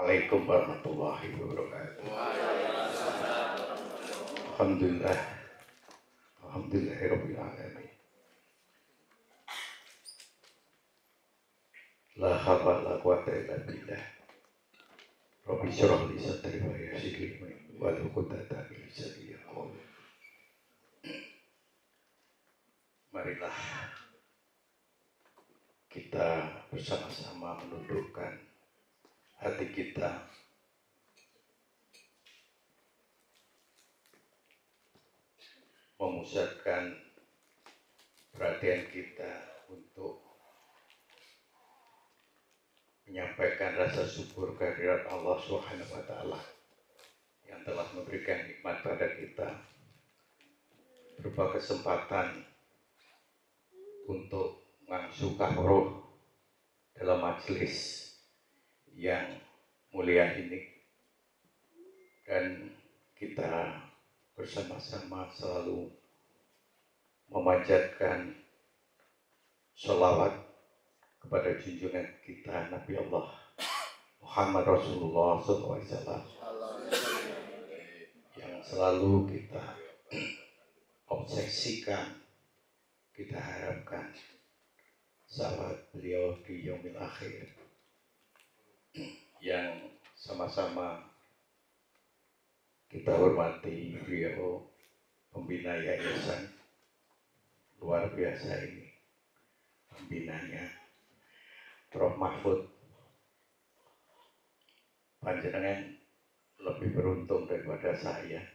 Assalamualaikum warahmatullahi wabarakatuh. Alhamdulillah. Alhamdulillahirabbil alamin. La haula wala quwwata illa billah. Rabbi shrah li sadri wa yassir li amri wahlul 'uqdatam min lisani yafqahu. Marilah kita bersama-sama menundukkan hati kita memusatkan perhatian kita untuk menyampaikan rasa syukur kehadirat Allah Subhanahu wa taala yang telah memberikan nikmat pada kita berupa kesempatan untuk mengasuh roh dalam majelis yang mulia ini, dan kita bersama-sama selalu memanjatkan sholawat kepada junjungan kita Nabi Allah Muhammad Rasulullah SAW yang selalu kita obsesikan, kita harapkan sahabat beliau di yaumil akhir yang sama-sama kita hormati beliau pembina yayasan luar biasa ini, pembinanya Prof. Mahfud. Panjenengan lebih beruntung daripada saya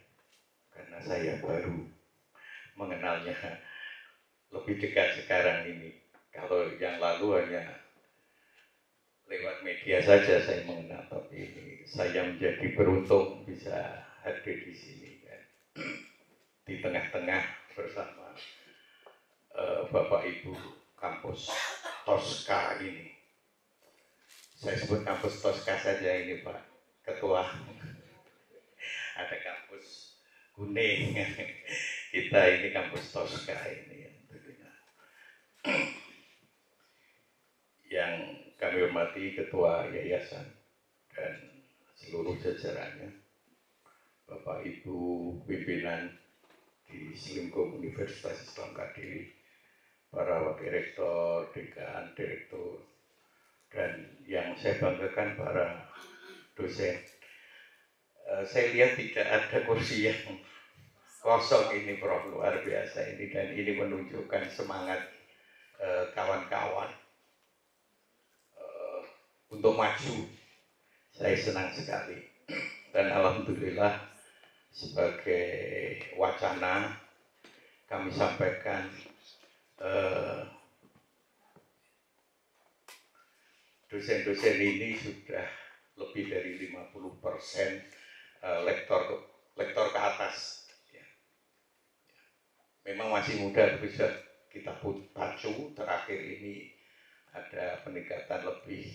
karena saya baru mengenalnya lebih dekat sekarang ini. Kalau yang lalu hanya lewat media saja saya mengenal, tapi ini saya menjadi beruntung bisa hadir di sini kan, di tengah-tengah bersama Bapak Ibu kampus Tosca ini. Saya sebut kampus Tosca saja ini Pak Ketua. Ada kampus Kuning, kita ini kampus Tosca ini yang kami hormati Ketua Yayasan dan seluruh jajarannya, Bapak Ibu pimpinan di Selingkuh Universitas Islam Kadiri, para wakil rektor, dekan, direktur, dan yang saya banggakan para dosen. Saya lihat tidak ada kursi yang kosong ini Prof, luar biasa ini, dan ini menunjukkan semangat kawan-kawan untuk maju. Saya senang sekali, dan alhamdulillah sebagai wacana kami sampaikan dosen-dosen ini sudah lebih dari 50% lektor ke atas ya. Memang masih muda, tapi sudah kita pacu. Terakhir ini ada peningkatan lebih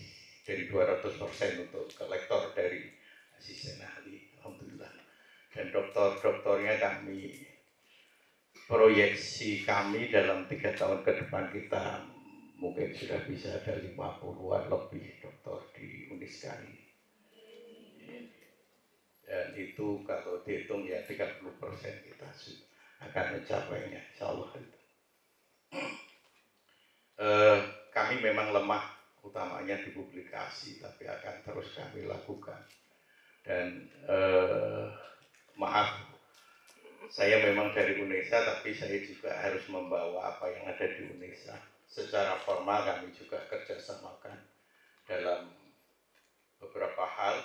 dari 200% untuk ke lektor dari asisten ahli, alhamdulillah. Dan doktornya kami, proyeksi kami dalam 3 tahun ke depan kita mungkin sudah bisa ada 50-an lebih doktor di Uniska ini. Dan itu kalau dihitung ya 30% kita akan mencapainya, insya Allah. Kami memang lemah utamanya di publikasi, tapi akan terus kami lakukan. Dan maaf, saya memang dari UNESA, tapi saya juga harus membawa apa yang ada di UNESA. Secara formal kami juga kerjasamakan dalam beberapa hal,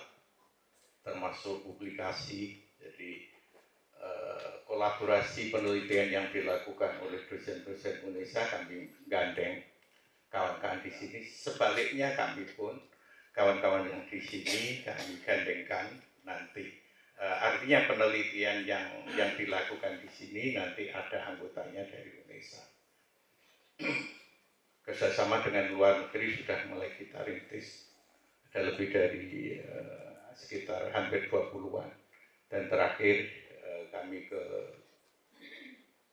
termasuk publikasi. Jadi kolaborasi penelitian yang dilakukan oleh dosen-dosen UNESA kami gandeng kawan-kawan di sini. Sebaliknya kami pun kawan-kawan yang di sini kami gandengkan nanti. Artinya penelitian yang dilakukan di sini nanti ada anggotanya dari UNESA. Kerjasama dengan luar negeri sudah mulai kita rintis. Ada lebih dari sekitar hampir 20-an. Dan terakhir kami ke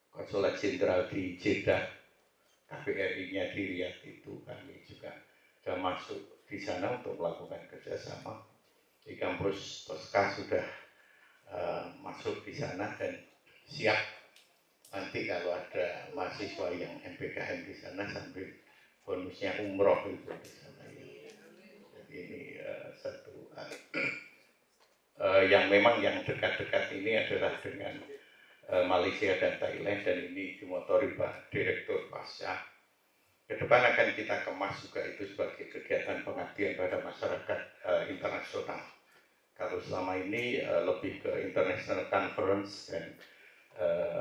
Konsulat Jenderal di Jeddah, KBRI-nya di Riyadh itu, kami juga sudah masuk di sana untuk melakukan kerjasama. di kampus Tosca sudah masuk di sana dan siap nanti kalau ada mahasiswa yang MPKM di sana sambil bonusnya umroh itu di sana. Jadi ini satu yang memang yang dekat-dekat ini adalah dengan Malaysia dan Thailand, dan ini dimotori Pak Direktur Pasca. Ke depan akan kita kemas juga itu sebagai kegiatan pengabdian pada masyarakat internasional. Kalau selama ini lebih ke international conference dan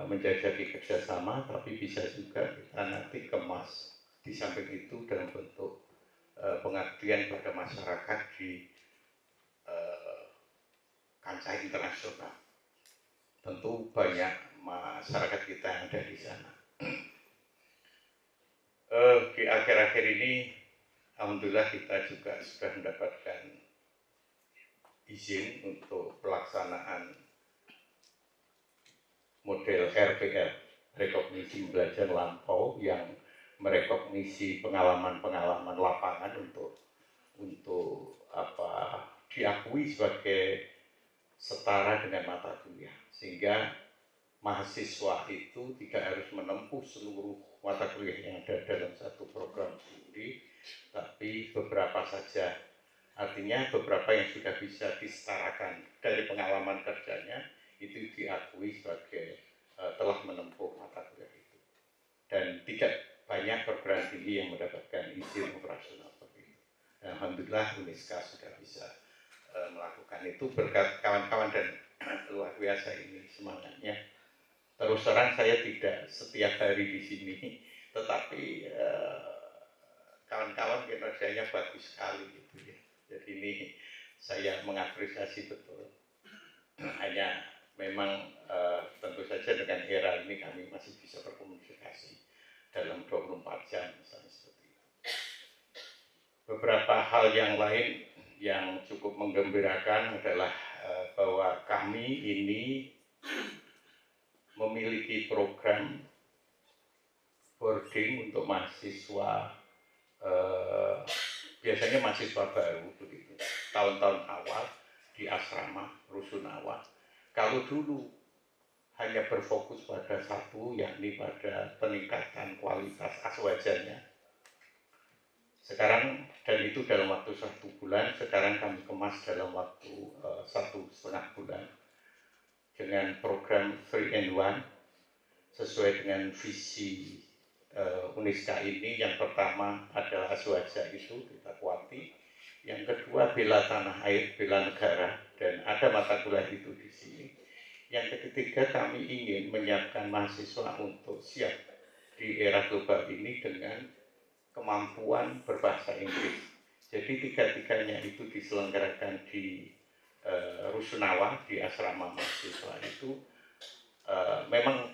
menjajaki kerjasama, tapi bisa juga kita nanti kemas di samping itu dalam bentuk pengabdian pada masyarakat di kancah internasional. Tentu banyak masyarakat kita yang ada di sana. Di akhir-akhir ini, alhamdulillah kita juga sudah mendapatkan izin untuk pelaksanaan model RPL, rekognisi belajar lampau, yang merekognisi pengalaman-pengalaman lapangan untuk diakui sebagai setara dengan mata kuliah, sehingga mahasiswa itu tidak harus menempuh seluruh mata kuliah yang ada dalam satu program studi, tapi beberapa saja. Artinya beberapa yang sudah bisa disetarakan dari pengalaman kerjanya itu diakui sebagai telah menempuh mata kuliah itu. Dan tidak banyak perguruan tinggi yang mendapatkan izin operasional seperti itu. Dan alhamdulillah UNISKA sudah bisa melakukan itu berkat kawan-kawan, dan luar biasa ini semangatnya. Terus terang saya tidak setiap hari di sini, tetapi kawan-kawan kinerjanya bagus sekali gitu ya. Jadi ini saya mengapresiasi betul. Hanya memang tentu saja dengan era ini kami masih bisa berkomunikasi dalam 24 jam misalnya seperti itu. Beberapa hal yang lain yang cukup menggembirakan adalah bahwa kami ini memiliki program boarding untuk mahasiswa, biasanya mahasiswa baru begitu, tahun-tahun awal di asrama Rusunawa. Kalau dulu hanya berfokus pada satu, yakni pada peningkatan kualitas aswajanya, sekarang, dan itu dalam waktu 1 bulan, sekarang kami kemas dalam waktu 1,5 bulan dengan program 3-in-1 sesuai dengan visi UNISKA ini. Yang pertama adalah aswaja itu kita kuati, yang kedua bela tanah air, bela negara, dan ada mata kuliah itu di sini. Yang ketiga, kami ingin menyiapkan mahasiswa untuk siap di era global ini dengan kemampuan berbahasa Inggris. Jadi tiga-tiganya itu diselenggarakan di Rusunawa, di asrama mahasiswa itu. Memang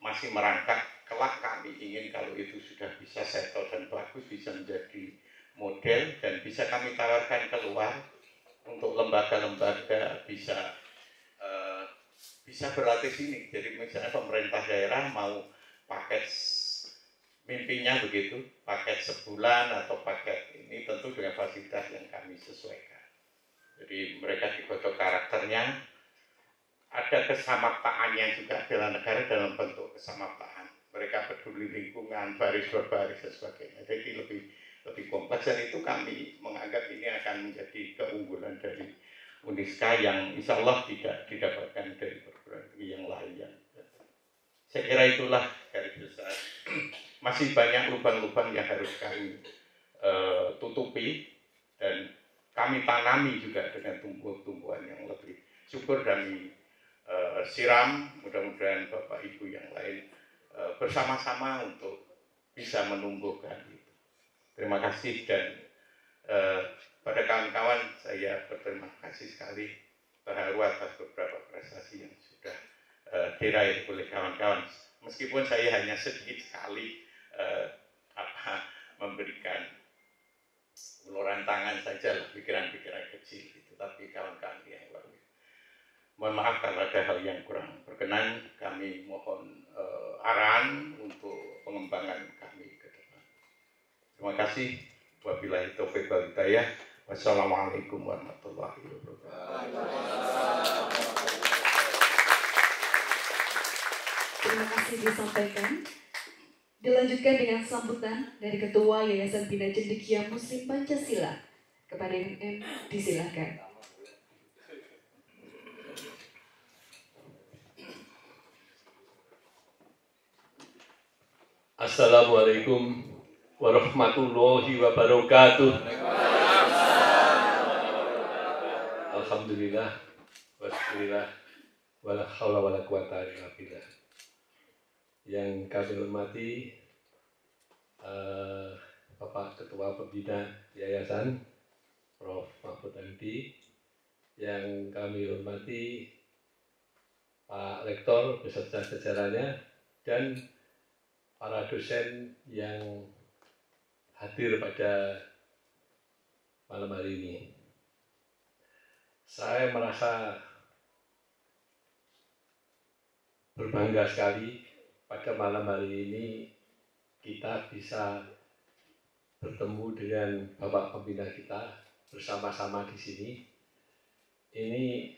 masih merangkak, kelak kami ingin kalau itu sudah bisa settle dan bagus, bisa menjadi model dan bisa kami tawarkan keluar untuk lembaga-lembaga bisa berlatih sini. Jadi misalnya pemerintah daerah mau paket, mimpinya begitu, paket sebulan atau paket ini, tentu dengan fasilitas yang kami sesuaikan. Jadi mereka digodok karakternya, ada kesamaptaannya juga bela negara dalam bentuk kesamaptaan. Mereka peduli lingkungan, baris berbaris dan sebagainya. Jadi lebih kompleks, dan itu kami menganggap ini akan menjadi keunggulan dari UNISKA yang insya Allah tidak didapatkan dari perguruan tinggi yang lain. Saya kira itulah garis besar. Masih banyak lubang-lubang yang harus kami tutupi dan kami tanami juga dengan tumbuh-tumbuhan yang lebih subur dan siram. Mudah-mudahan Bapak Ibu yang lain bersama-sama untuk bisa menumbuhkan itu. Terima kasih, dan pada kawan-kawan saya berterima kasih sekali, terharu atas beberapa prestasi yang sudah diraih oleh kawan-kawan. Meskipun saya hanya sedikit sekali memberikan uluran tangan saja, pikiran-pikiran kecil itu, tapi kawan-kawan yang luar biasa. Mohon maaf kalau ada hal yang kurang berkenan. Kami mohon arahan untuk pengembangan kami ke depan. Terima kasih. Wabillahi taufiq wal hidayah. Wassalamualaikum warahmatullahi wabarakatuh. Terima kasih disampaikan. Dilanjutkan dengan sambutan dari Ketua Yayasan Bina Cendekia Muslim Pancasila. Kepada MM, disilahkan. Assalamualaikum warahmatullahi wabarakatuh. Alhamdulillah, wassalillah, wala haula wala quwata illa billah. Yang kami hormati Bapak Ketua Pembina Yayasan Prof. Mahfud MD, yang kami hormati Pak Rektor beserta jajarannya, dan para dosen yang hadir pada malam hari ini. Saya merasa berbangga sekali pada malam hari ini kita bisa bertemu dengan Bapak Pembina kita bersama-sama di sini. Ini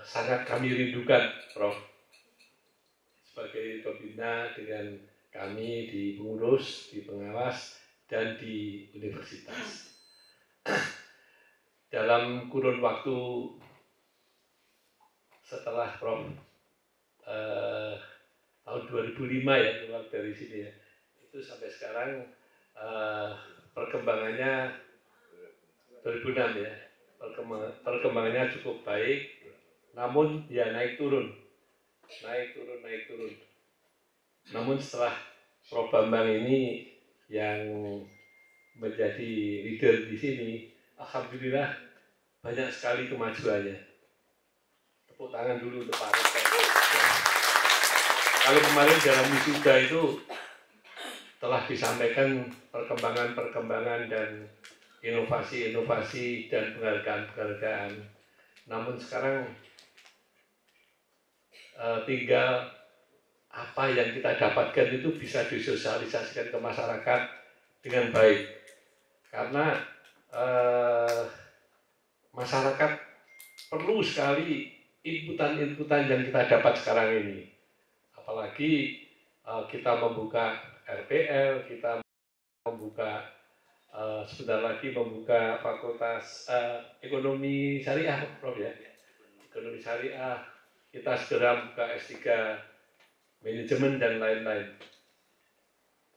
sangat kami rindukan, Prof. Sebagai pembina dengan kami di pengurus, di pengawas, dan di universitas. Dalam kurun waktu setelah Prof tahun 2005 ya keluar dari sini ya, itu sampai sekarang perkembangannya 2006 ya, perkembangannya cukup baik, namun ya naik turun. Namun setelah Prof Bambang ini yang menjadi leader di sini, alhamdulillah banyak sekali kemajuannya. Tepuk tangan dulu untuk Pak Rektor. Kalau kemarin dalam wisuda itu telah disampaikan perkembangan dan inovasi-inovasi dan penghargaan-penghargaan. Namun sekarang tinggal apa yang kita dapatkan itu bisa disosialisasikan ke masyarakat dengan baik, karena masyarakat perlu sekali inputan-inputan yang kita dapat sekarang ini, apalagi kita membuka RPL, kita membuka sebentar lagi membuka fakultas ekonomi syariah, Prof ya, ekonomi syariah. Kita segera buka S3 manajemen dan lain-lain.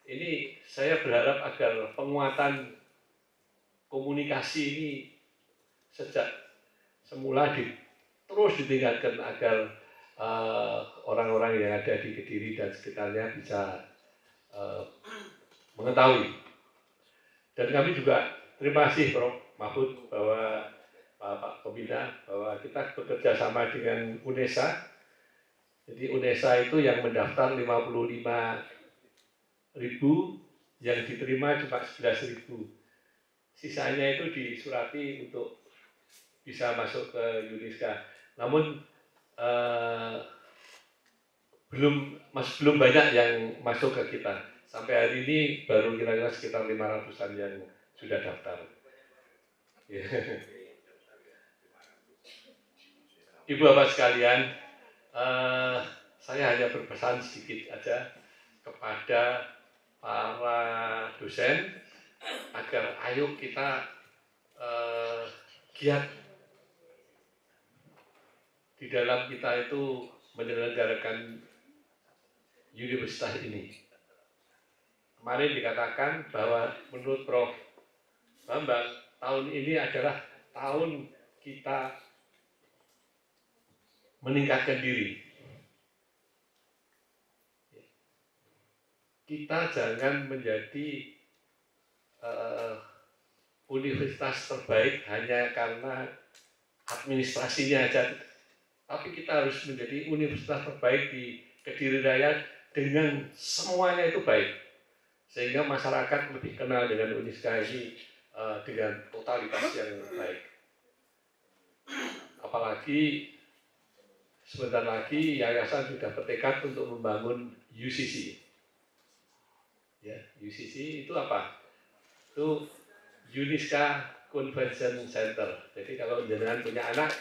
Ini saya berharap agar penguatan komunikasi ini sejak semula terus ditingkatkan agar orang-orang yang ada di Kediri dan sekitarnya bisa mengetahui. Dan kami juga terima kasih Prof Mahfud bahwa Pak Pembina, bahwa kita bekerja sama dengan UNESA. Jadi UNESA itu yang mendaftar 55.000, yang diterima cuma 11.000. Sisanya itu disurati untuk bisa masuk ke UNESA. Namun belum banyak yang masuk ke kita. Sampai hari ini baru kira-kira sekitar 500-an yang sudah daftar. Ibu Bapak sekalian, saya hanya berpesan sedikit aja kepada para dosen agar ayo kita giat di dalam kita itu menyelenggarakan universitas ini. Kemarin dikatakan bahwa menurut Prof Bambang, tahun ini adalah tahun kita meningkatkan diri. Kita jangan menjadi universitas terbaik hanya karena administrasinya aja, tapi kita harus menjadi universitas terbaik di Kediri Raya dengan semuanya itu baik, sehingga masyarakat lebih kenal dengan UNISKA ini dengan totalitas yang baik. Apalagi sebentar lagi yayasan sudah bertekad untuk membangun UCC. Ya, UCC itu apa? Itu Uniska Convention Center. Jadi kalau jenengan punya anak,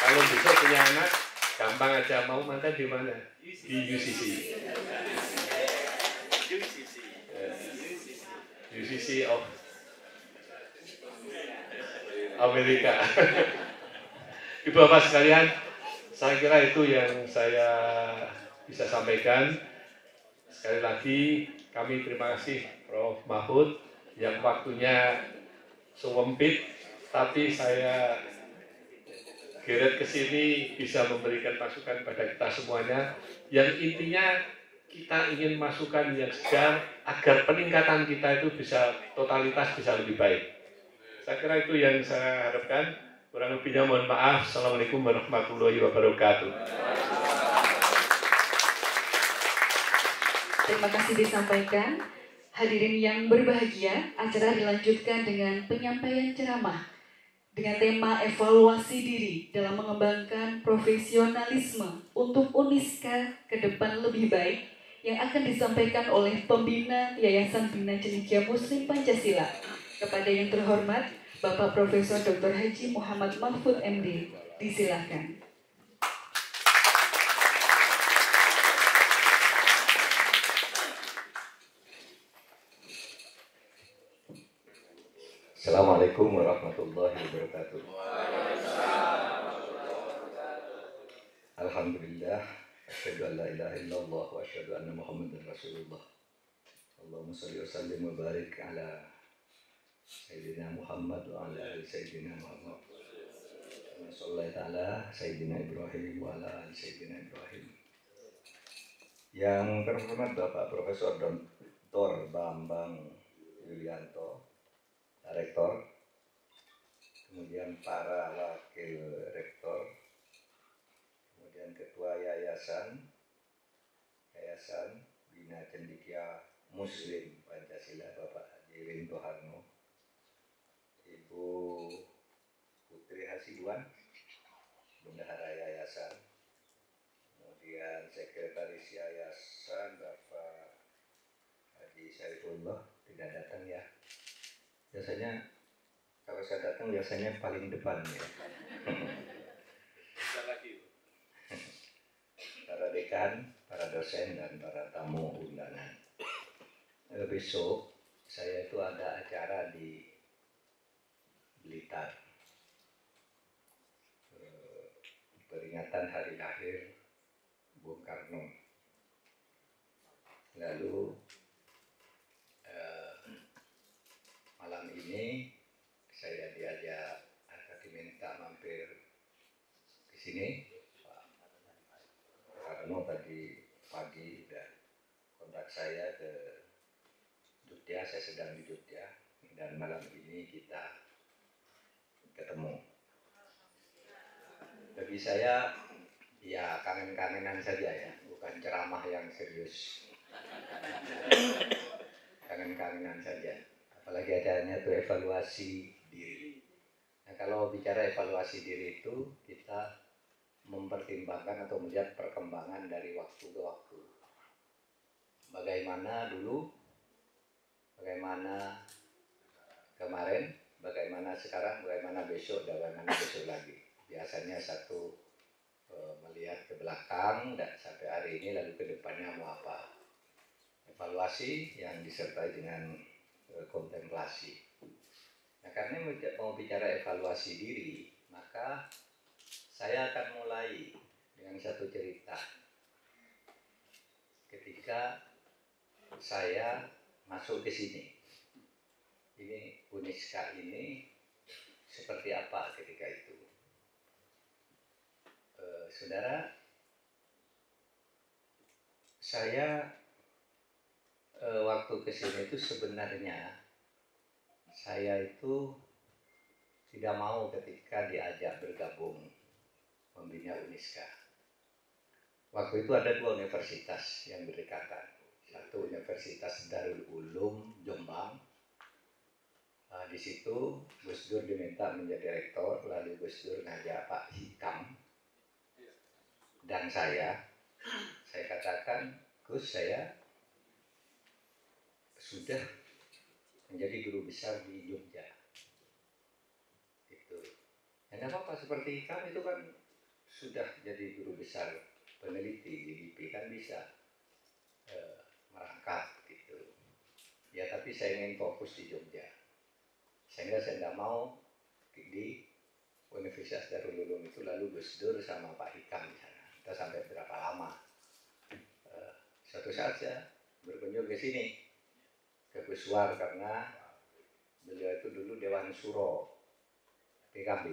kalau besok punya anak, gampang aja mau makan di mana? Di UCC. UCC of Amerika. Ibu Bapak sekalian, saya kira itu yang saya bisa sampaikan. Sekali lagi kami terima kasih Prof. Mahfud yang waktunya sewempit, tapi saya geret ke sini bisa memberikan masukan pada kita semuanya. Yang intinya kita ingin masukan yang segar agar peningkatan kita itu bisa totalitas bisa lebih baik. Saya kira itu yang saya harapkan. Kurang lebihnya mohon maaf. Assalamualaikum warahmatullahi wabarakatuh. Terima kasih disampaikan. Hadirin yang berbahagia, acara dilanjutkan dengan penyampaian ceramah dengan tema evaluasi diri dalam mengembangkan profesionalisme untuk Uniska ke depan lebih baik yang akan disampaikan oleh pembina Yayasan Bina Cendekia Muslim Pancasila. Kepada yang terhormat Bapak Profesor Dr. Haji Muhammad Mahfud MD, disilakan. Assalamualaikum warahmatullahi wabarakatuh. Alhamdulillah, asyhadu an la ilaha illallah wa asyhadu anna Muhammadar Rasulullah. Allahumma shalli wa sallim wa barik ala Sayyidina Muhammad wa ala ali Sayyidina Muhammad. Sallallahu ta'ala Sayyidina Ibrahim wa ala ali Sayyidina Ibrahim. Yang terhormat Bapak Profesor Dr. Bambang Yulianto, Rektor, kemudian para wakil rektor, kemudian ketua Yayasan Bina Cendekia Muslim Pancasila Bapak Haji Rinto Harno, Ibu Putri Hasibuan, Bendahara Yayasan, kemudian Sekretaris Yayasan Bapak Haji Saifullah, tidak datang ya. Biasanya kalau saya datang biasanya paling depan ya. Para dekan, para dosen dan para tamu undangan. Besok saya itu ada acara di Blitar, peringatan hari lahir Bung Karno. Lalu malam ini saya diajak atau diminta mampir ke sini. Pak Karno tadi pagi dan kontak saya ke Jogja, saya sedang di Jogja dan malam ini kita ketemu. Bagi saya ya kangen-kangenan saja ya, bukan ceramah yang serius. Kangen-kangenan saja. Apalagi adanya itu evaluasi diri. Nah, kalau bicara evaluasi diri itu kita mempertimbangkan atau melihat perkembangan dari waktu ke waktu. Bagaimana dulu, bagaimana kemarin, bagaimana sekarang, bagaimana besok, dan bagaimana besok lagi. Biasanya satu melihat ke belakang dan sampai hari ini, lalu ke depannya mau apa. Evaluasi yang disertai dengan kontemplasi. Nah, karena mau bicara evaluasi diri, maka saya akan mulai dengan satu cerita. Ketika saya masuk ke sini, ini Uniska ini seperti apa ketika itu? Saudara, saya waktu kesini itu sebenarnya saya itu tidak mau ketika diajak bergabung membina Uniska. Waktu itu ada dua universitas yang berdekatan. Satu Universitas Darul Ulum Jombang. Di situ Gus Dur diminta menjadi rektor, lalu Gus Dur ngajak Pak Hikam dan saya katakan, Gus, saya sudah menjadi guru besar di Jogja. Itu. Ya nggak apa-apa, seperti kami itu kan sudah jadi guru besar peneliti di LIPI kan bisa merangkap gitu. Ya tapi saya ingin fokus di Jogja. Sehingga saya tidak mau di Universitas Darul Ulum itu lalu Gus Dur sama Pak Hikam di sana. Kita sampai berapa lama? Suatu saat saya berkunjung ke sini, ke Gus War, karena beliau itu dulu Dewan Suro PKB.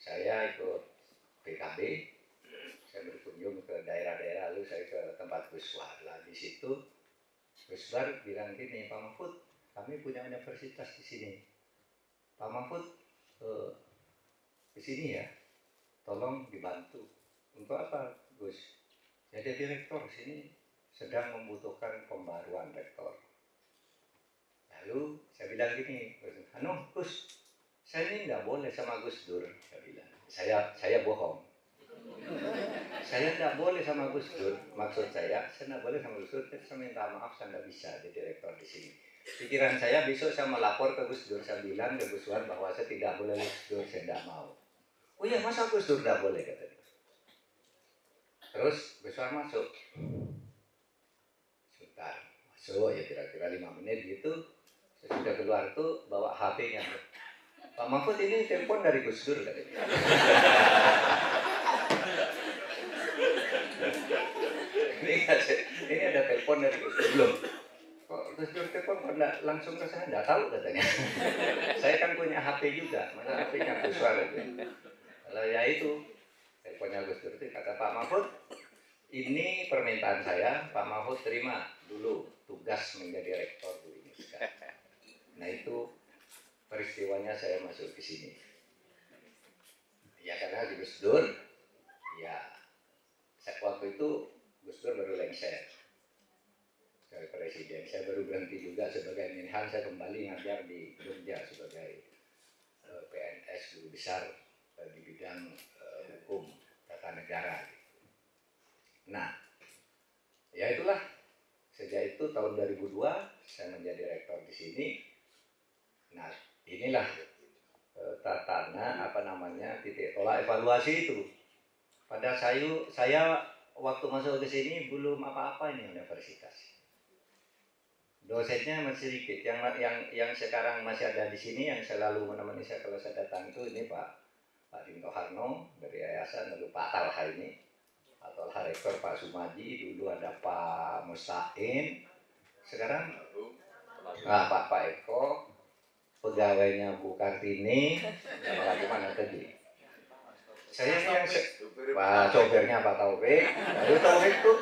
Saya ikut PKB, saya berkunjung ke daerah-daerah, lalu saya ke tempat Gus War. Lah di situ Gus War bilang gini, Pak Mahfud, kami punya universitas di sini. Pak Mahfud ke sini ya, tolong dibantu. Untuk apa, Gus? Jadi direktur sini sedang membutuhkan pembaruan rektor. Lalu saya bilang gini, Gus, saya ini nggak boleh sama Gus Dur. Saya bilang, saya bohong. Saya tidak boleh sama Gus Dur. Maksud saya tidak boleh sama Gus Dur. Saya minta maaf, saya tidak bisa jadi direktur di sini. Pikiran saya besok saya melapor ke Gus Dur. Saya bilang ke Gus Wan bahwa saya tidak boleh Gus Dur, saya tidak mau. Oh iya, masa Gus Dur tidak boleh, katanya. Terus Gus Wan masuk. Sebentar, masuk ya kira-kira 5 menit gitu. Saya sudah keluar tuh bawa HP-nya. Pak Mahfud, ini telepon dari Gus Dur, katanya. Ini ada telepon dari Gus Dur. Belum. Kok Gus Dur telepon kok enggak langsung ke saya? Enggak tahu, katanya. Saya kan punya HP juga, masa HP-nya Gus Dur. Kalau ya itu, teleponnya Gus Dur itu kata Pak Mahfud, ini permintaan saya, Pak Mahfud terima dulu tugas menjadi rektor di Unisca. Nah itu peristiwanya saya masuk ke sini. Ya karena di Gus Dur, ya waktu itu Gus Dur baru lengser sebagai presiden. Saya baru berhenti juga sebagai Menhan, saya kembali ngajar di Jogja sebagai PNS guru besar di bidang hukum tata negara. Nah, ya itulah. Sejak itu tahun 2002 saya menjadi rektor di sini. Nah, inilah titik tolak evaluasi itu. Pada saya waktu masuk ke sini belum apa-apa ini universitas. Dosennya masih sedikit. Yang sekarang masih ada di sini yang selalu menemani saya kalau saya datang itu ini Pak Dinto Harno dari yayasan, lalu Pak Talha ini, Pak Talha rektor, Pak Sumaji, dulu ada Pak Mustain, sekarang Pak Eko, pegawainya Bu Kartini, lagi mana tadi? Saya yang Pak sopirnya Pak Taufik, lalu Taufik tuh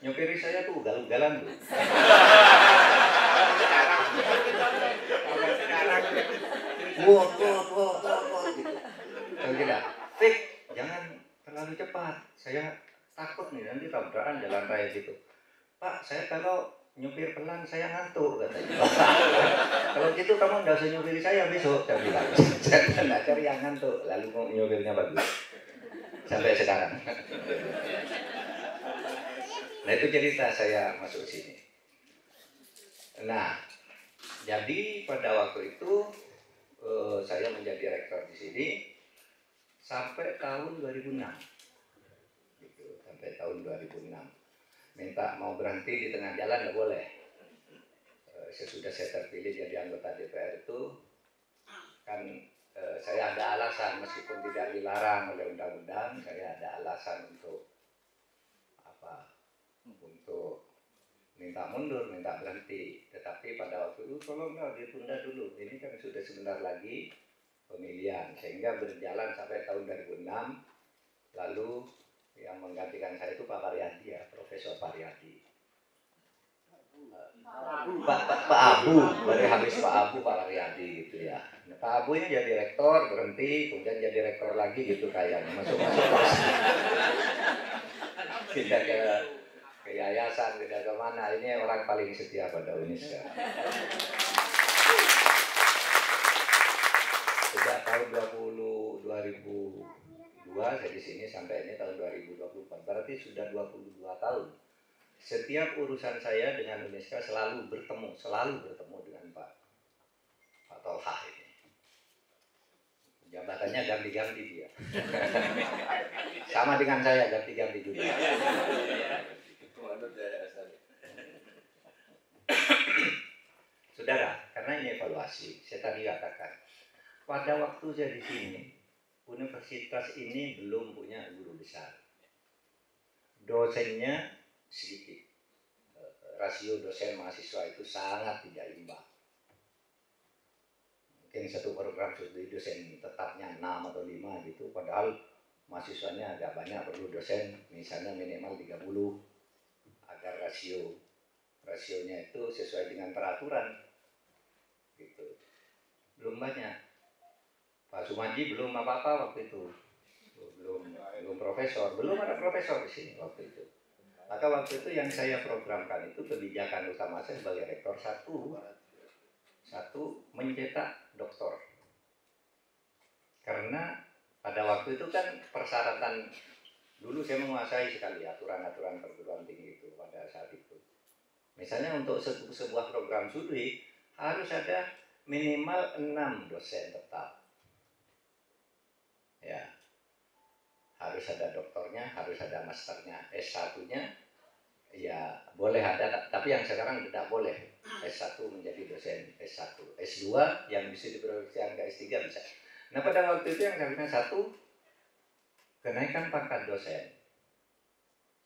nyopiri saya tuh ugal-ugalan tuh. Wah, gitu. Kalau tidak, Fik, jangan terlalu cepat. Saya takut nih nanti tabrakan jalan raya gitu. Pak, saya kalau nyupir pelan saya ngantuk, katanya. Kalau gitu kamu nggak usah nyupiri saya besok, saya bilang. Saya nggak cari yang ngantuk, lalu mau nyupirnya bagus. Sampai sekarang. Nah itu cerita saya masuk sini. Nah, jadi pada waktu itu saya menjadi rektor di sini sampai tahun 2006. Gitu, sampai tahun 2006. Minta mau berhenti di tengah jalan nggak boleh. Sesudah saya terpilih jadi anggota DPR itu kan saya ada alasan meskipun tidak dilarang oleh undang-undang, saya ada alasan untuk minta mundur, minta berhenti. Tetapi pada waktu itu tolong ditunda dulu. Ini kan sudah sebentar lagi pemilihan, sehingga berjalan sampai tahun 2006. Lalu yang menggantikan saya itu Pak Pariyadi ya, Profesor Pariyadi. Pak Abu, baru habis Pak Abu, Pak Pariyadi gitu ya. Nah, Pak Abu ini jadi rektor, berhenti, kemudian jadi rektor lagi gitu kayaknya. Masuk-masuk tidak ke yayasan, tidak ke mana. Ini orang paling setia pada Unisca. Sejak tahun 2002 saya di sini sampai ini tahun 2024. Berarti sudah 22 tahun setiap urusan saya dengan UNESCO selalu bertemu dengan Pak Tolha ini. Jabatannya ganti-ganti dia. Sama dengan saya ganti-ganti juga. Saudara, karena ini evaluasi, saya tadi katakan, pada waktu saya di sini, universitas ini belum punya guru besar. Dosennya sedikit. Rasio dosen mahasiswa itu sangat tidak imbang. Mungkin satu program studi dosen tetapnya 6 atau 5 gitu, padahal mahasiswanya agak banyak, perlu dosen misalnya minimal 30 agar rasionya itu sesuai dengan peraturan gitu. Belum banyak. Pak Sumaji belum apa-apa waktu itu, belum profesor, belum ada profesor di sini waktu itu. Maka waktu itu yang saya programkan itu kebijakan utama saya sebagai rektor satu mencetak doktor. Karena pada waktu itu kan persyaratan, dulu saya menguasai sekali aturan-aturan perguruan tinggi itu pada saat itu. Misalnya untuk sebuah program studi harus ada minimal 6 dosen tetap. Ya. Harus ada doktornya, harus ada masternya, S1-nya ya boleh ada, tapi yang sekarang tidak boleh. S1 menjadi dosen S1, S2 yang bisa diproduksikan ke S3 bisa. Nah pada waktu itu yang kami satu, kenaikan pangkat dosen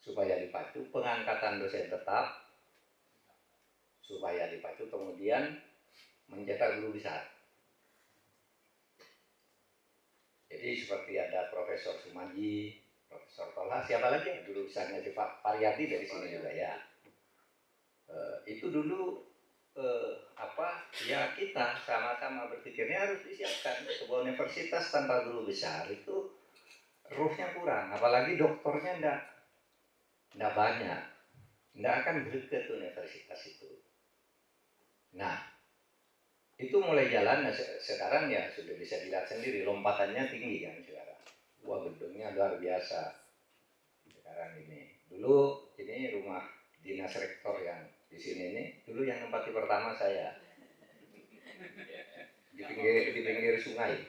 supaya dipacu, pengangkatan dosen tetap supaya dipacu, kemudian mencetak guru besar. Jadi seperti ada Profesor Sumaji, Profesor Tolha, siapa lagi yang dulu misalnya di Pak Pariyati dari sini juga ya. Itu dulu ya kita sama-sama berpikirnya harus disiapkan sebuah universitas tanpa guru besar itu ruhnya kurang, apalagi doktornya enggak banyak, enggak akan greget universitas itu. Nah, itu mulai jalan. Nah, sekarang ya sudah bisa dilihat sendiri, lompatannya tinggi kan sekarang. Wah, gedungnya luar biasa sekarang ini. Dulu ini rumah dinas rektor yang di sini ini, dulu yang nempati pertama saya di pinggir sungai.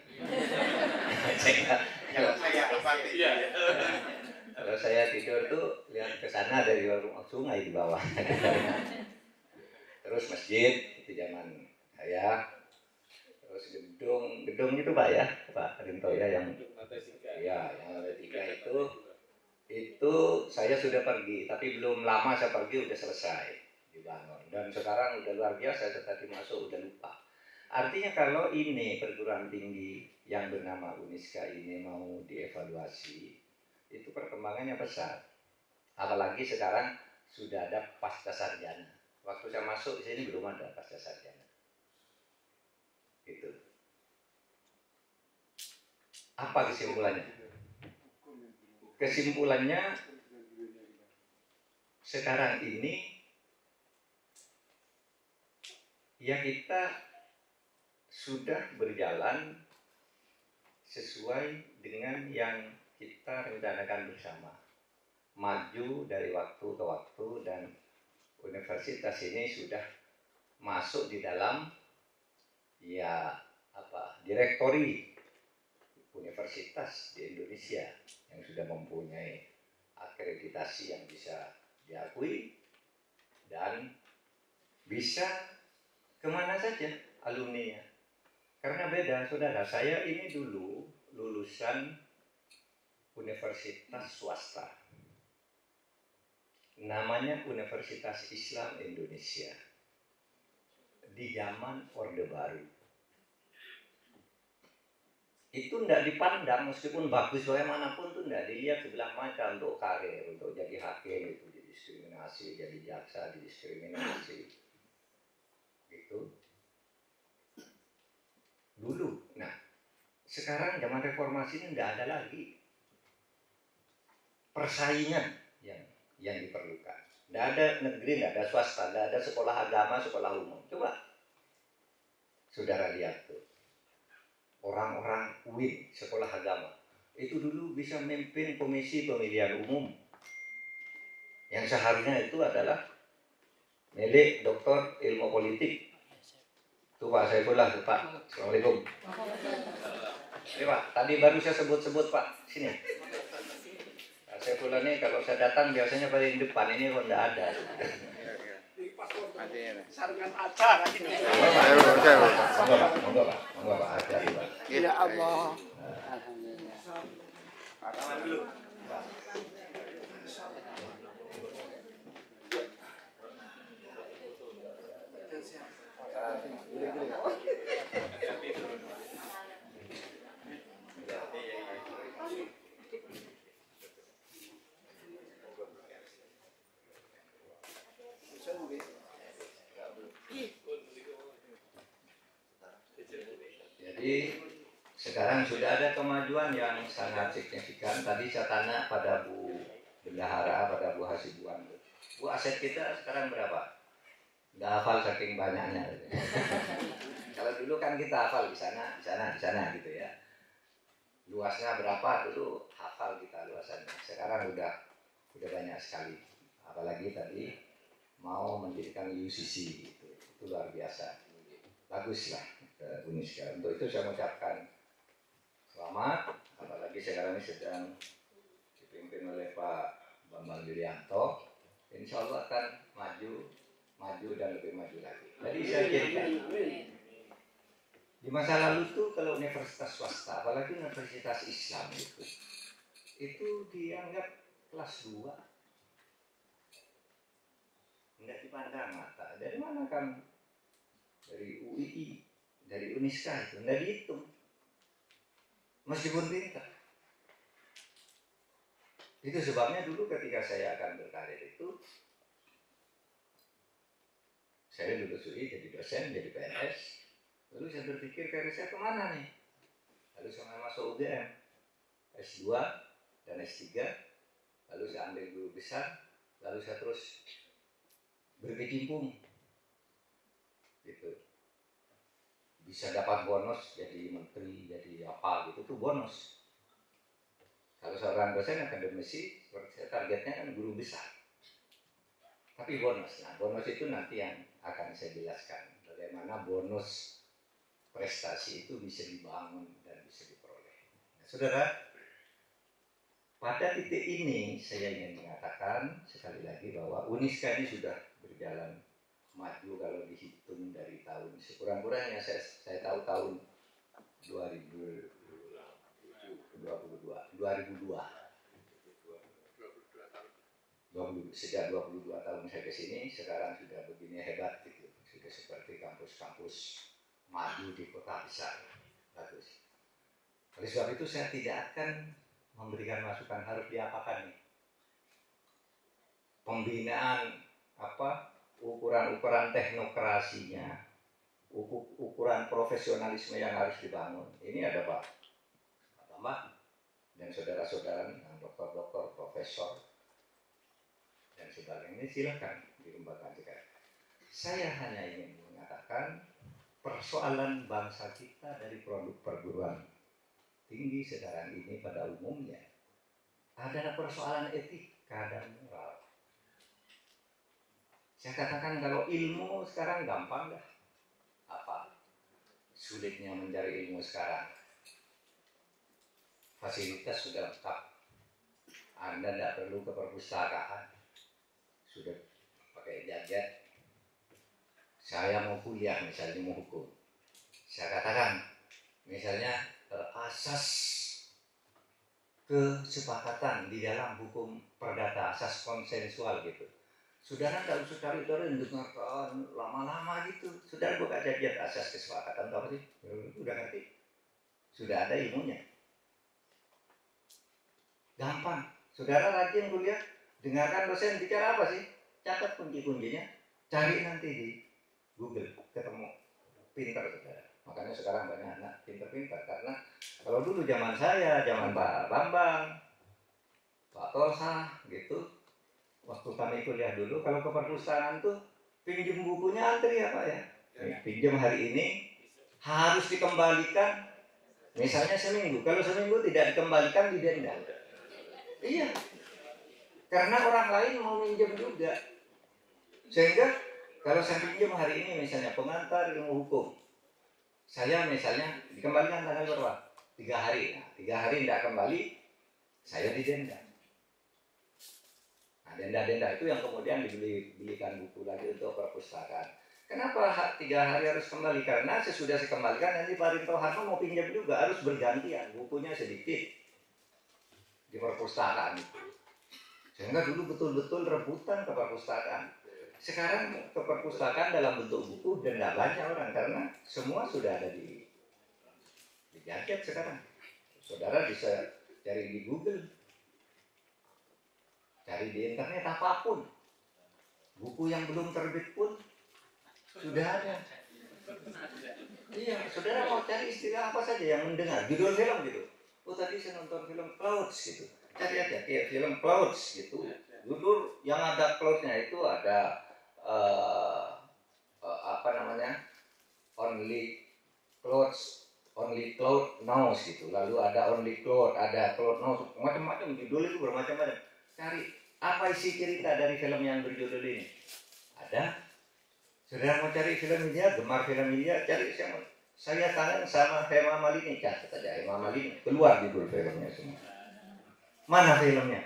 Kalau saya tidur tuh lihat ke sana dari rumah sungai di bawah. Terus masjid itu zaman saya, terus gedung itu Pak ya, Pak Rinto ya, yang lantai 3 itu saya sudah pergi, tapi belum lama saya pergi udah selesai dibangun, dan sekarang udah luar biasa. Saya tadi masuk udah lupa. Artinya kalau ini perguruan tinggi yang bernama UNISKA ini mau dievaluasi, itu perkembangannya besar. Apalagi sekarang sudah ada pasca sarjana. Waktu saya masuk di sini belum ada pasca sarjana. Gitu. Apa kesimpulannya? Kesimpulannya sekarang ini ya kita sudah berjalan sesuai dengan yang kita rencanakan bersama. Maju dari waktu ke waktu, dan universitas ini sudah masuk di dalam direktori universitas di Indonesia yang sudah mempunyai akreditasi yang bisa diakui dan bisa kemana saja alumninya. Karena beda, saudara, saya ini dulu lulusan universitas swasta, namanya Universitas Islam Indonesia, di zaman Orde Baru. Itu tidak dipandang, meskipun bagus bagaimanapun itu tidak dilihat sebelah mata untuk karir, untuk jadi hakim itu didiskriminasi, jadi jaksa didiskriminasi, gitu. Dulu, nah sekarang zaman reformasi ini tidak ada lagi persaingan yang diperlukan. Tidak ada negeri, tidak ada swasta, tidak ada sekolah agama, sekolah umum. Coba saudara lihat tuh. Orang-orang UIN, sekolah agama, itu dulu bisa memimpin komisi pemilihan umum. Yang seharusnya itu adalah milik Doktor Ilmu Politik. Itu Pak Saifullah, tuh Pak. Assalamualaikum. Ini Pak, tadi baru saya sebut-sebut Pak. Sini. Pak Saifullah ini kalau saya datang biasanya paling depan, ini kok enggak ada. Sarangan acara ini. Monggo Pak. Hati-hati Pak. Ya Allah. Alhamdulillah. Rekaman dulu. Jadi sekarang sudah ada kemajuan yang sangat signifikan. Tadi saya tanya pada Bu Bendahara, pada Bu Hasibuan, Bu, aset kita sekarang berapa? Nggak hafal saking banyaknya. Kalau dulu kan kita hafal di sana gitu ya. Luasnya berapa dulu hafal kita luasannya. Sekarang udah banyak sekali. Apalagi tadi mau mendirikan UCC itu luar biasa. Bagus lah UNISKA. Untuk itu saya mengucapkan selamat. Apalagi sekarang ini sedang dipimpin oleh Pak Bambang Yulianto. Insya Allah akan maju dan lebih maju lagi. Tadi saya jadikan di masa lalu tuh kalau universitas swasta, apalagi universitas Islam itu dianggap kelas 2, nggak dipandang mata. Dari mana kamu? Dari UII, dari UNISKA itu nggak dihitung, meskipun pintar. Itu sebabnya dulu ketika saya akan berkarir itu, saya lulus UI jadi dosen, jadi PNS. Lalu saya berpikir karir saya kemana nih? Lalu saya masuk UGM, S2 dan S3. Lalu saya ambil guru besar. Lalu saya terus berkecimpung. Gitu. Bisa dapat bonus jadi menteri, jadi apa gitu, tuh bonus. Kalau seorang dosen akademisi, seperti saya targetnya kan guru besar. Tapi bonus, nah bonus itu nanti yang akan saya jelaskan. Bagaimana bonus prestasi itu bisa dibangun dan bisa diperoleh. Nah, saudara, pada titik ini saya ingin mengatakan sekali lagi bahwa UNISKA ini sudah berjalan maju kalau dihitung dari tahun sekurang-kurangnya saya tahu tahun 2002. Sejak 22 tahun saya ke sini, sekarang sudah begini hebat gitu. Sudah seperti kampus-kampus maju di kota besar. Bagus. Oleh sebab itu saya tidak akan memberikan masukan harus diapakan nih. Pembinaan ukuran-ukuran teknokrasinya, ukuran profesionalisme yang harus dibangun. Ini ada Pak Bambang dan saudara-saudara yang dokter-dokter, profesor dan sebagainya. Silakan dikembangkan sekarang. Saya hanya ingin mengatakan persoalan bangsa kita dari produk perguruan tinggi sekarang ini pada umumnya adalah persoalan etika dan moral. Saya katakan kalau ilmu sekarang gampang dah. Apa sulitnya mencari ilmu sekarang? Fasilitas sudah lengkap. Anda tidak perlu ke perpustakaan. Sudah pakai gadget. Saya mau kuliah misalnya mau hukum. Saya katakan misalnya asas kesepakatan di dalam hukum perdata, asas konsensual gitu. Saudara tidak usah cari-cari dengarkan lama-lama gitu. Saudara buka kajian asas kesepakatan apa sih? Udah ngerti? Sudah ada ilmunya. Gampang. Saudara rajin kuliah, dengarkan dosen bicara apa sih? Catat kunci-kuncinya, cari nanti di Google, ketemu. Pintar saudara. Makanya sekarang banyak anak pintar-pintar. Karena kalau dulu zaman saya, zaman Pak Bambang, Pak Tosa gitu, waktu kami kuliah dulu, kalau ke perpustakaan tuh pinjam bukunya antri ya Pak ya. Pinjam hari ini harus dikembalikan. Misalnya seminggu, kalau seminggu tidak dikembalikan didenda. Iya. Karena orang lain mau minjem juga. Sehingga kalau saya pinjam hari ini misalnya pengantar ilmu hukum, saya misalnya dikembalikan tanggal berapa? 3 hari. Nah, 3 hari tidak kembali, saya didenda. Nah, denda-denda itu yang kemudian dibelikan buku lagi untuk perpustakaan. Kenapa 3 hari harus kembali? Karena sesudah saya kembalikan nanti Pak Rinto Harno mau pinjam juga, harus bergantian. Bukunya sedikit di perpustakaan itu. Sehingga dulu betul-betul rebutan ke perpustakaan. Sekarang ke perpustakaan dalam bentuk buku dan nggak banyak orang karena semua sudah ada di gadget sekarang. Saudara bisa cari di Google, cari di internet apapun. Buku yang belum terbit pun sudah ada. Iya, saudara mau cari istilah apa saja yang mendengar, judul film gitu. Oh tadi saya nonton film Clouds gitu. Cari aja kayak film Clouds gitu. Judul yang ada cloud-nya itu ada apa namanya? Only Cloud Knows gitu. Lalu ada Only Cloud, ada Cloud Knows, macam-macam judul itu bermacam-macam. Cari apa isi cerita dari film yang berjudul ini? Ada. Saudara mau cari film India, gemar film India, cari saya kangen sama Hema Malini, catat aja Hema Malini, keluar judul filmnya semua. Mana filmnya?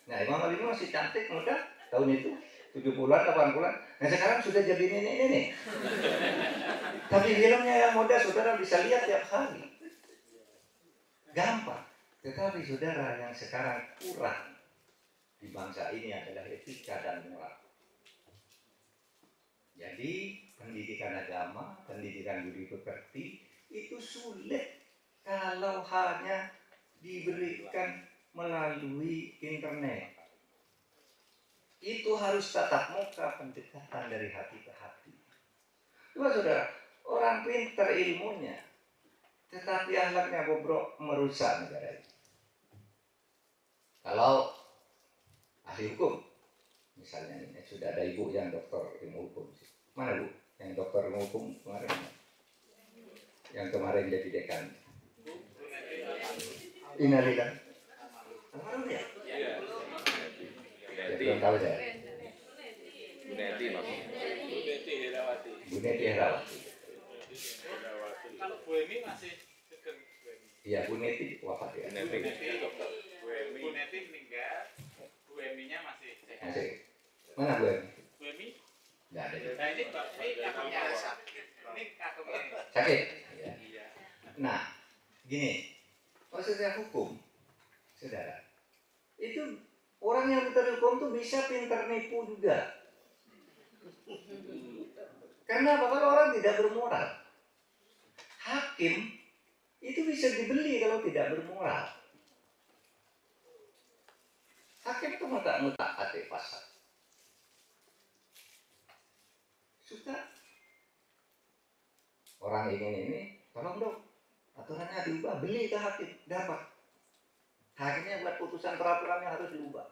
Nah, Hema Malini masih cantik, muda, tahun itu 70-an, 80-an. Nah, sekarang sudah jadi nenek-nenek. Tapi filmnya yang muda, saudara bisa lihat tiap hari. Gampang. Tetapi saudara yang sekarang kurang di bangsa ini adalah etika dan moral. Jadi pendidikan agama, pendidikan budi pekerti itu sulit kalau hanya diberikan melalui internet. Itu harus tatap muka, pendekatan dari hati ke hati. Coba saudara, orang pintar ilmunya, tetapi akhlaknya bobrok, merusak negara ini. Kalau ahli hukum, misalnya ini sudah ada ibu yang doktor ilmu hukum. Mana bu? Yang doktor ilmu hukum kemarin? Yang kemarin jadi dekan. Innalillah. Alhamdulillah ya? Ya, belum tahu saya. Bu Neti Herawati. Kalau Bu Emi masih sedang. Iya, Bu Neti wafat ya. Bu Neti meninggal. Bu Eminya masih sehat. Masih. Mana Bu Emi? Bu Emi? Nggak ada. Nah ini kakaknya sakit. Ini kakaknya. Sakit? Iya. Nah, gini. Maksudnya hukum, saudara. Itu orang yang pintar hukum tuh bisa pintar nipu juga. Karena apa? Kalau orang tidak bermoral, hakim itu bisa dibeli kalau tidak bermoral. Hakim itu mutak ate pasar. Suka orang ini, tolong dong aturannya diubah, beli ke hakim, dapat. Hakimnya buat putusan peraturannya harus diubah.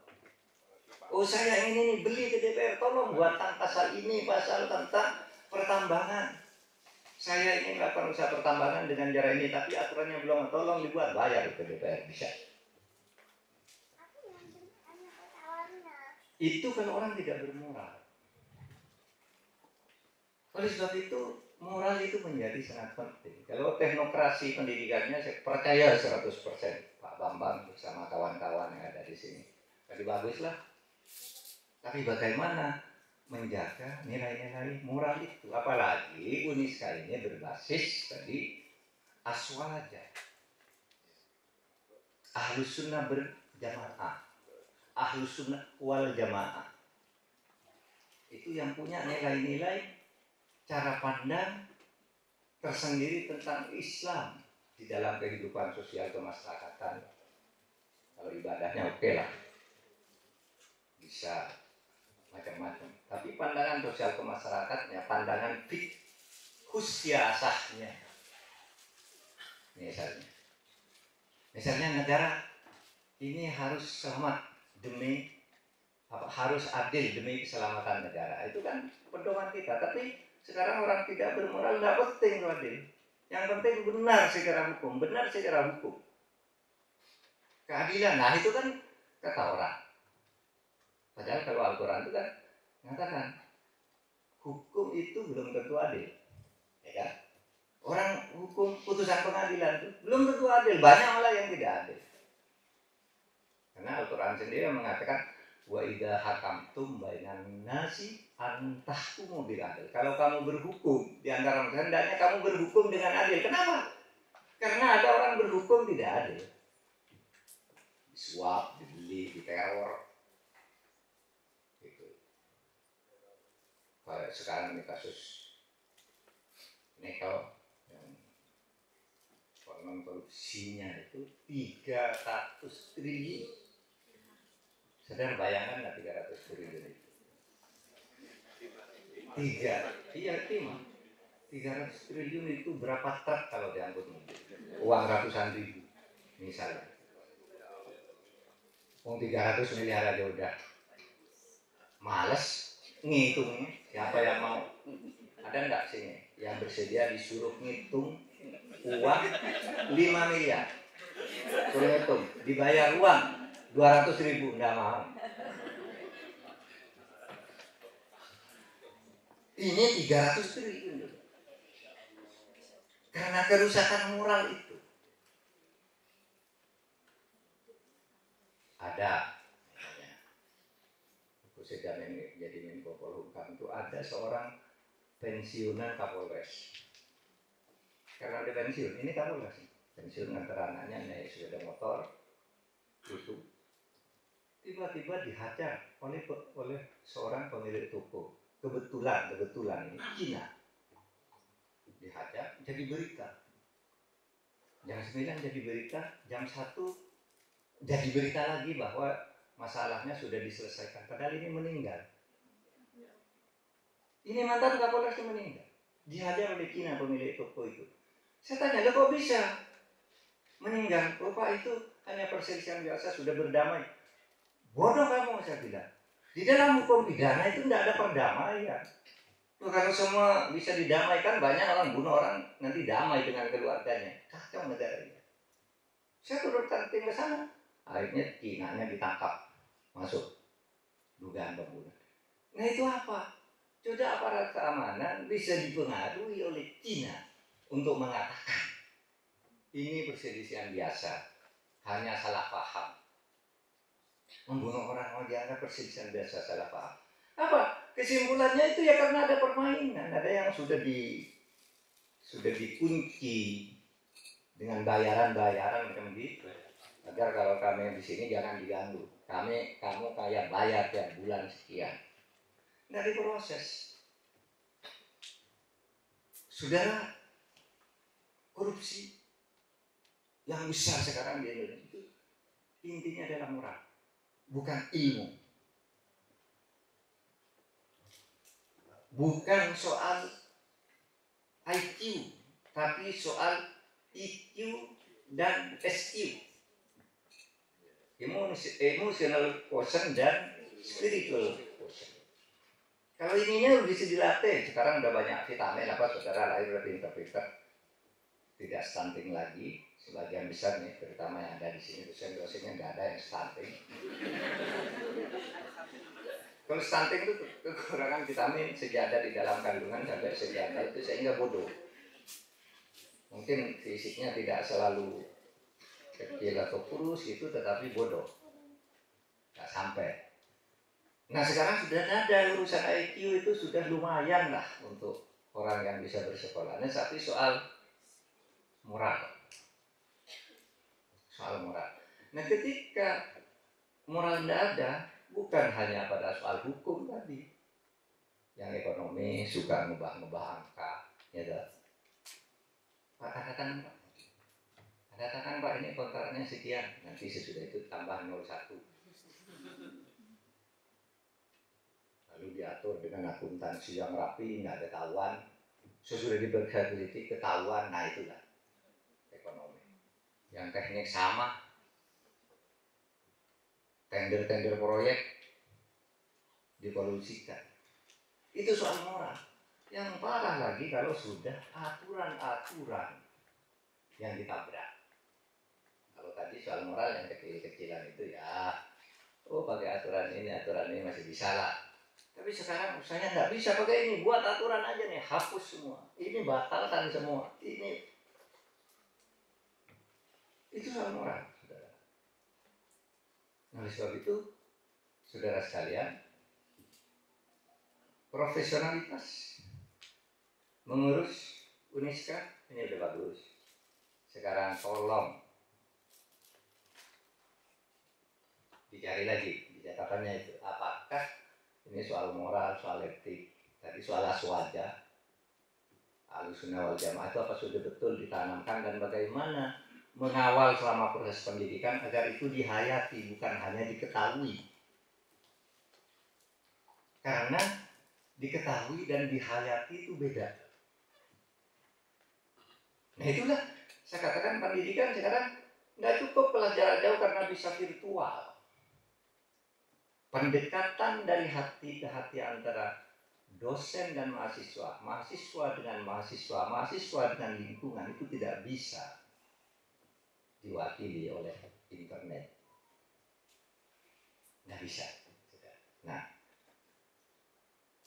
Oh saya ini beli ke DPR, tolong buatkan pasal ini, pasal tentang pertambangan. Saya ini melakukan usaha pertambangan dengan cara ini, tapi aturannya belum, tolong dibuat, bayar ke DPR, bisa. Itu kalau orang tidak bermoral. Oleh sebab itu, moral itu menjadi sangat penting. Kalau teknokrasi pendidikannya, saya percaya 100% Pak Bambang bersama kawan-kawan yang ada di sini. Jadi baguslah. Tapi bagaimana menjaga nilai-nilai moral itu? Apalagi Uniska ini berbasis tadi aswaja. Ahlus sunnah berjamaah. Ahlus sunnah wal jamaah. Itu yang punya nilai-nilai cara pandang tersendiri tentang Islam di dalam kehidupan sosial kemasyarakatan. Kalau ibadahnya oke lah, bisa macam-macam. Tapi pandangan sosial kemasyarakatnya, pandangan fiqhusiasahnya, misalnya negara ini harus selamat demi harus adil demi keselamatan negara. Itu kan pedoman kita. Tapi sekarang orang tidak bermoral, tidak penting adil. Yang penting benar secara hukum, benar secara hukum. Keadilan, nah itu kan kata orang. Padahal kalau Al-Quran itu kan mengatakan hukum itu belum tentu adil, ya kan? Orang hukum putusan pengadilan itu belum tentu adil, banyak malah yang tidak adil. Karena Al-Quran sendiri mengatakan wa idza hakamtum bainan nasi antahkumu bil adil. Kalau kamu berhukum di antara manusia, hendaknya kamu berhukum dengan adil. Kenapa? Karena ada orang berhukum tidak adil. Disuap, dibeli, diteror. Gitu. Kayak sekarang ini kasus nikel yang konon korupsinya itu 300 triliun. Saudara bayangkan nggak 300 triliun itu? 300 triliun itu berapa truk kalau diangkut mobil? Uang ratusan ribu misalnya. Uang 300 miliar aja udah males ngitungnya. Siapa yang mau? Ada nggak sini yang bersedia disuruh ngitung uang 5 miliar? Suruh ngitung, dibayar uang 200.000, nggak mau. Ini 300 triliun. Karena kerusakan moral itu. Ada. Aku sedang jadi Menko Polhukam itu ada seorang pensiunan Kapolres. Karena dia pensiun, ini Kapolres. Pensiun antara anaknya naik sepeda motor, itu tiba-tiba dihajar oleh seorang pemilik toko. Kebetulan ini Cina. Dihajar jadi berita. Jam 9 jadi berita, jam 1 jadi berita lagi bahwa masalahnya sudah diselesaikan. Padahal ini meninggal. Ini mantan Kapolres yang meninggal. Dihajar oleh Cina pemilik toko itu. Saya tanya, lo kok bisa meninggal? Oh Pak, itu hanya perselisihan biasa, sudah berdamai. Bodoh kamu, saya bilang. Di dalam hukum pidana itu tidak ada perdamaian. Kalau semua bisa didamaikan, banyak orang bunuh orang nanti damai dengan keluarganya. Kacau negara ini. Saya turunkan tim ke sana. Akhirnya Cina-nya ditangkap, masuk dugaan pembunuhan. Nah itu apa? Sudah aparat keamanan bisa dipengaruhi oleh Cina untuk mengatakan ini perselisihan biasa, hanya salah paham. Membunuh orang dianggap perselisihan biasa, salah paham. Apa? Kesimpulannya itu ya karena ada permainan, ada yang sudah dikunci dengan bayaran macam gitu. Agar kalau kami di sini jangan diganggu. Kamu kayak bayar tiap bulan sekian. Nggak diproses. Saudara, korupsi yang besar sekarang di Indonesia itu intinya adalah moral, bukan ilmu. Bukan soal IQ, tapi soal EQ dan SQ. Emotional quotient dan spiritual quotient. Kalau ininya bisa dilatih, sekarang udah banyak vitamin saudara lahir udah pintar-pintar, tidak stunting lagi. Sebagian besar nih, terutama yang ada di sini dosen-dosennya nggak ada yang stunting. Kalau stunting itu kekurangan vitamin sejadah di dalam kandungan sampai sejadah itu sehingga bodoh. Mungkin fisiknya tidak selalu kecil atau kurus gitu, tetapi bodoh. Nggak sampai. Nah sekarang sudah ada urusan IQ itu sudah lumayan lah untuk orang yang bisa bersekolah. Nah tapi soal moral. Soal moral. Nah ketika moral tidak ada, bukan hanya pada soal hukum tadi. Yang ekonomi suka ngubah-ngubah angka. Ya dah. Pak katakan Pak ini kontraknya sekian. Nanti sesudah itu tambah 01. Lalu diatur dengan akuntansi yang rapi, nggak ketahuan. Sesudah diberkati ketahuan, nah itulah ekonomi. Yang teknik sama. Tender-tender proyek dikolusikan. Itu soal moral. Yang parah lagi kalau sudah aturan-aturan yang ditabrak. Kalau tadi soal moral yang kecil-kecilan itu ya Oh pakai aturan ini masih bisa lah. Tapi sekarang saya nggak bisa pakai ini, buat aturan aja nih, hapus semua. Ini batalkan semua. Ini itu soal moral, saudara. Nah, oleh sebab itu, saudara sekalian, profesionalitas mengurus Uniska ini udah bagus. Sekarang tolong dicari lagi di catatannya itu, apakah ini soal moral, soal etik, tadi soal aswaja, Ahlussunnah wal Jamaah itu apa sudah betul ditanamkan dan bagaimana mengawal selama proses pendidikan agar itu dihayati bukan hanya diketahui. Karena diketahui dan dihayati itu beda. Nah itulah saya katakan pendidikan sekarang nggak cukup pelajaran jauh karena bisa virtual. Pendekatan dari hati ke hati antara dosen dan mahasiswa, mahasiswa dengan mahasiswa, mahasiswa dengan lingkungan itu tidak bisa diwakili oleh internet. Nggak bisa. Nah,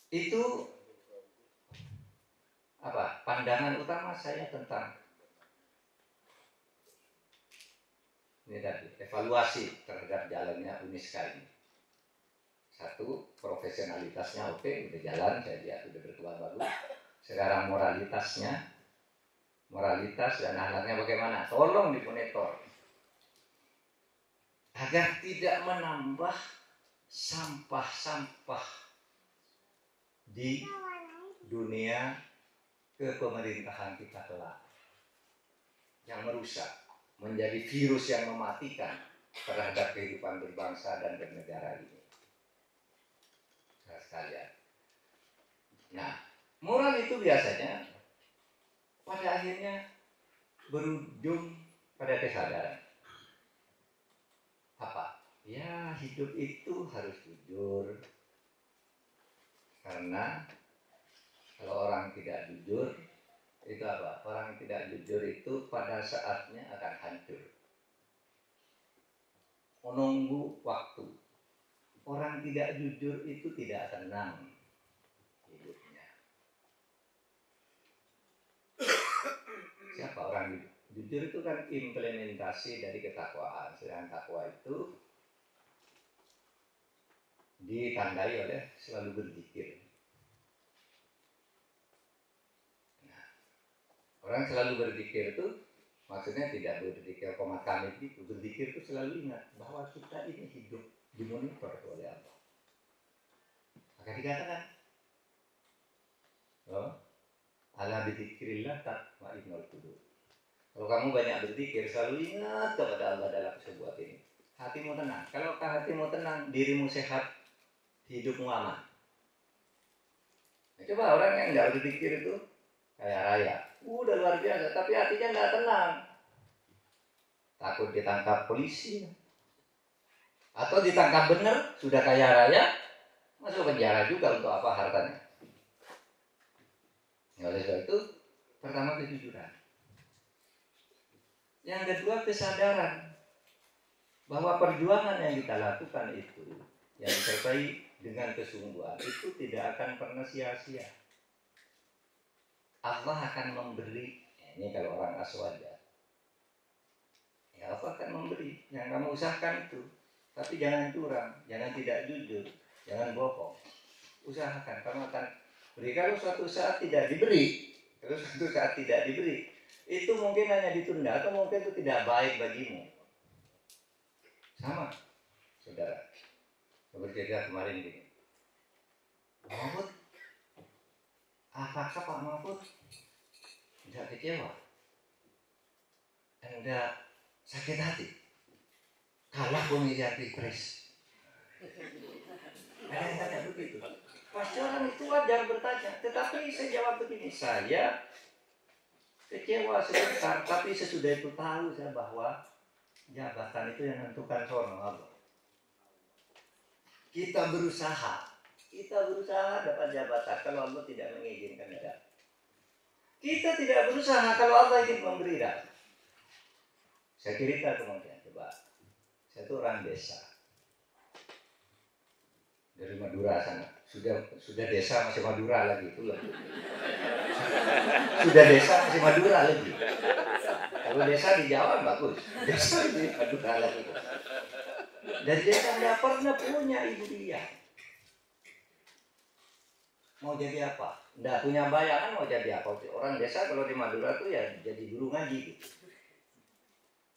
itu apa? Pandangan utama saya tentang ini tadi, evaluasi terhadap jalannya Uniska ini. Satu, profesionalitasnya oke, udah jalan, saya lihat udah berkembang bagus. Sekarang moralitas dan akhlaknya bagaimana? Tolong dimonitor agar tidak menambah sampah-sampah di dunia kepemerintahan kita kelak yang merusak, menjadi virus yang mematikan terhadap kehidupan berbangsa dan bernegara ini. Sekalian. Nah, moral itu biasanya pada akhirnya berujung pada kesadaran. Apa? Ya, hidup itu harus jujur. Karena kalau orang tidak jujur, itu apa? Orang tidak jujur itu pada saatnya akan hancur. Menunggu waktu. Orang tidak jujur itu tidak tenang hidupnya. Siapa orang jujur itu kan implementasi dari ketakwaan. Sedangkan takwa itu ditandai oleh selalu berzikir. Nah, orang selalu berzikir itu maksudnya tidak berzikir komat kamit gitu. Berzikir itu selalu ingat bahwa kita ini hidup dimonitor oleh Allah. Maka dikatakan, ala bidzikrillah tatma'innul qulub. Kalau kamu banyak berzikir, selalu ingat kepada Allah dalam sebuah ini. Hatimu tenang. Kalau hatimu tenang, dirimu sehat, hidupmu aman. Nah, coba orang yang nggak berzikir itu kayak raya, udah luar biasa, tapi hatinya nggak tenang. Takut ditangkap polisi. Atau ditangkap benar, sudah kaya raya, masuk penjara juga untuk apa hartanya. Ya, oleh sebab itu, pertama kejujuran. Yang kedua kesadaran bahwa perjuangan yang kita lakukan itu, yang disertai dengan kesungguhan, itu tidak akan pernah sia-sia. Allah akan memberi, ini kalau orang aswaja, ya Allah akan memberi, yang kamu usahakan itu. Tapi jangan curang, jangan tidak jujur, jangan bohong. Usahakan, kamu akan beri. Kalau suatu saat tidak diberi, itu mungkin hanya ditunda atau mungkin itu tidak baik bagimu. Sama, saudara. Seperti kemarin gini. Mahfud, apakah Pak Mahfud tidak kecewa? Tidak sakit hati? Kalah pemilihan pilpres. Ada yang tanya begitu. Pasti orang itu wajar bertanya. Tetapi saya jawab begini. Saya kecewa sebentar. Tapi sesudah itu tahu saya bahwa jabatan itu yang menentukan sono Allah. Kita berusaha dapat jabatan kalau Allah tidak mengizinkan kita. Kita tidak berusaha kalau Allah ingin memberi dah. Saya cerita kemudian coba. Saya itu orang desa. dari Madura sana. Sudah desa masih Madura lagi itu lah. Sudah desa masih Madura lagi. Kalau desa di Jawa bagus, desa di Madura lagi. Dari desa nggak pernah punya ibu dia. Mau jadi apa? Nggak punya bayangan mau jadi apa? Orang desa kalau di Madura tuh ya jadi guru ngaji gitu.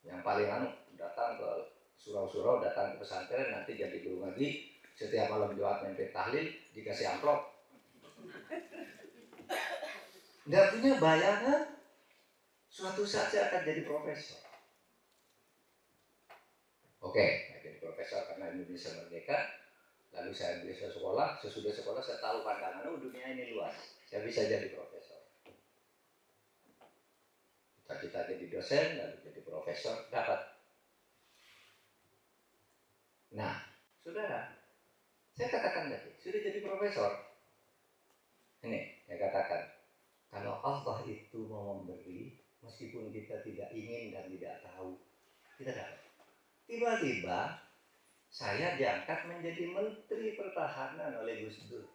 Yang paling datang ke surau-surau, datang ke pesantren, nanti jadi guru ngaji. Setiap malam Jumat mimpi tahlil dikasih amplop. Nggak punya bayangan suatu saat saya akan jadi profesor. Oke, jadi profesor karena Indonesia merdeka. Lalu saya bisa sekolah, sesudah sekolah saya tahu pandangan, dunia ini luas. Saya bisa jadi profesor. Kita jadi dosen, lalu jadi profesor, dapat. Nah, saudara, saya katakan tadi, sudah jadi profesor. Ini, saya katakan, kalau Allah itu mau memberi, meskipun kita tidak ingin dan tidak tahu, kita dapat. Tiba-tiba, saya diangkat menjadi Menteri Pertahanan oleh Gus Dur.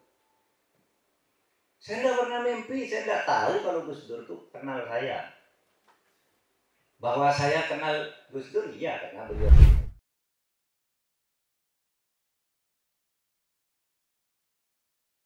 Saya tidak pernah mimpi, saya tidak tahu kalau Gus Dur itu kenal saya. Bahwa saya kenal Gus Dur, iya karena beliau